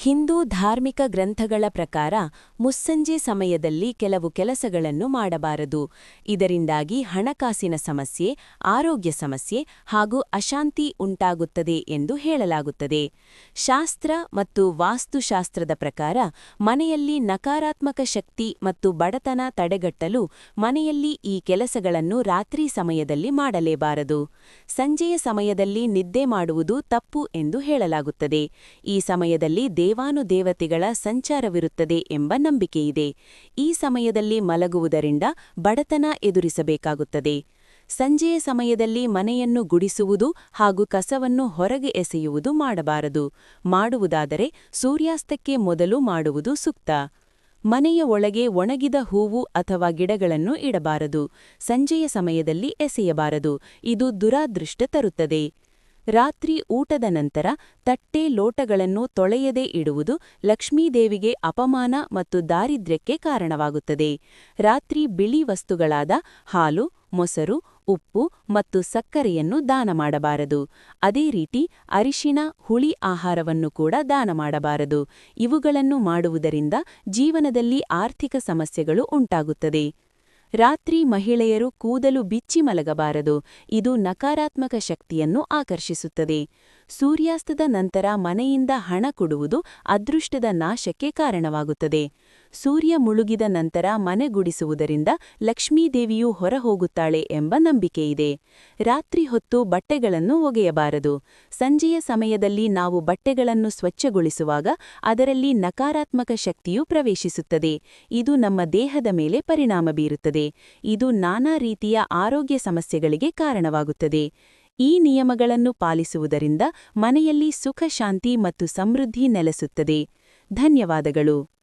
ಹಿಂದೂ ಧಾರ್ಮಿಕ ಗ್ರಂಥಗಳ ಪ್ರಕಾರ ಮುಸ್ಸಂಜೆ ಸಮಯದಲ್ಲಿ ಕೆಲವು ಕೆಲಸಗಳನ್ನು ಮಾಡಬಾರದು. ಇದರಿಂದಾಗಿ ಹಣಕಾಸಿನ ಸಮಸ್ಯೆ, ಆರೋಗ್ಯ ಸಮಸ್ಯೆ ಹಾಗೂ ಅಶಾಂತಿ ಉಂಟಾಗುತ್ತದೆ ಎಂದು ಹೇಳಲಾಗುತ್ತದೆ. ಶಾಸ್ತ್ರ ಮತ್ತು ವಾಸ್ತುಶಾಸ್ತ್ರದ ಪ್ರಕಾರ ಮನೆಯಲ್ಲಿ ನಕಾರಾತ್ಮಕ ಶಕ್ತಿ ಮತ್ತು ಬಡತನ ತಡೆಗಟ್ಟಲು ಮನೆಯಲ್ಲಿ ಈ ಕೆಲಸಗಳನ್ನು ರಾತ್ರಿ ಸಮಯದಲ್ಲಿ ಮಾಡಲೇಬಾರದು. ಸಂಜೆಯ ಸಮಯದಲ್ಲಿ ನಿದ್ದೆ ಮಾಡುವುದು ತಪ್ಪು ಎಂದು ಹೇಳಲಾಗುತ್ತದೆ. ಈ ಸಮಯದಲ್ಲಿ ದೇವಾನುದೇವತೆಗಳ ಸಂಚಾರವಿರುತ್ತದೆ ಎಂಬ ನಂಬಿಕೆಯಿದೆ. ಈ ಸಮಯದಲ್ಲಿ ಮಲಗುವುದರಿಂದ ಬಡತನ ಎದುರಿಸಬೇಕಾಗುತ್ತದೆ. ಸಂಜೆಯ ಸಮಯದಲ್ಲಿ ಮನೆಯನ್ನು ಗುಡಿಸುವುದು ಹಾಗೂ ಕಸವನ್ನು ಹೊರಗೆ ಎಸೆಯುವುದು ಮಾಡಬಾರದು. ಮಾಡುವುದಾದರೆ ಸೂರ್ಯಾಸ್ತಕ್ಕೆ ಮೊದಲು ಮಾಡುವುದು ಸೂಕ್ತ. ಮನೆಯ ಒಳಗೆ ಒಣಗಿದ ಹೂವು ಅಥವಾ ಗಿಡಗಳನ್ನು ಇಡಬಾರದು. ಸಂಜೆಯ ಸಮಯದಲ್ಲಿ ಎಸೆಯಬಾರದು. ಇದು ದುರಾದೃಷ್ಟ ತರುತ್ತದೆ. ರಾತ್ರಿ ಊಟದ ನಂತರ ತಟ್ಟೆ ಲೋಟಗಳನ್ನು ತೊಳೆಯದೇ ಇಡುವುದು ಲಕ್ಷ್ಮೀದೇವಿಗೆ ಅಪಮಾನ ಮತ್ತು ದಾರಿದ್ರ್ಯಕ್ಕೆ ಕಾರಣವಾಗುತ್ತದೆ. ರಾತ್ರಿ ಬಿಳಿ ವಸ್ತುಗಳಾದ ಹಾಲು, ಮೊಸರು, ಉಪ್ಪು ಮತ್ತು ಸಕ್ಕರೆಯನ್ನು ದಾನ ಮಾಡಬಾರದು. ಅದೇ ರೀತಿ ಅರಿಶಿಣ, ಹುಳಿ ಆಹಾರವನ್ನು ಕೂಡ ದಾನ ಮಾಡಬಾರದು. ಇವುಗಳನ್ನು ಮಾಡುವುದರಿಂದ ಜೀವನದಲ್ಲಿ ಆರ್ಥಿಕ ಸಮಸ್ಯೆಗಳು ಉಂಟಾಗುತ್ತದೆ. ರಾತ್ರಿ ಮಹಿಳೆಯರು ಕೂದಲು ಬಿಚ್ಚಿ ಮಲಗಬಾರದು. ಇದು ನಕಾರಾತ್ಮಕ ಶಕ್ತಿಯನ್ನು ಆಕರ್ಷಿಸುತ್ತದೆ. ಸೂರ್ಯಾಸ್ತದ ನಂತರ ಮನೆಯಿಂದ ಹಣ ಕೊಡುವುದು ಅದೃಷ್ಟದ ನಾಶಕ್ಕೆ ಕಾರಣವಾಗುತ್ತದೆ. ಸೂರ್ಯ ಮುಳುಗಿದ ನಂತರ ಮನೆ ಗುಡಿಸುವುದರಿಂದ ಲಕ್ಷ್ಮೀದೇವಿಯು ಹೊರಹೋಗುತ್ತಾಳೆ ಎಂಬ ನಂಬಿಕೆಯಿದೆ. ರಾತ್ರಿ ಹೊತ್ತು ಬಟ್ಟೆಗಳನ್ನು ಒಗೆಯಬಾರದು. ಸಂಜೆಯ ಸಮಯದಲ್ಲಿ ನಾವು ಬಟ್ಟೆಗಳನ್ನು ಸ್ವಚ್ಛಗೊಳಿಸುವಾಗ ಅದರಲ್ಲಿ ನಕಾರಾತ್ಮಕ ಶಕ್ತಿಯು ಪ್ರವೇಶಿಸುತ್ತದೆ. ಇದು ನಮ್ಮ ದೇಹದ ಮೇಲೆ ಪರಿಣಾಮ ಬೀರುತ್ತದೆ. ಇದು ನಾನಾ ರೀತಿಯ ಆರೋಗ್ಯ ಸಮಸ್ಯೆಗಳಿಗೆ ಕಾರಣವಾಗುತ್ತದೆ. ಈ ನಿಯಮಗಳನ್ನು ಪಾಲಿಸುವುದರಿಂದ ಮನೆಯಲ್ಲಿ ಸುಖ, ಶಾಂತಿ ಮತ್ತು ಸಮೃದ್ಧಿ ನೆಲೆಸುತ್ತದೆ. ಧನ್ಯವಾದಗಳು.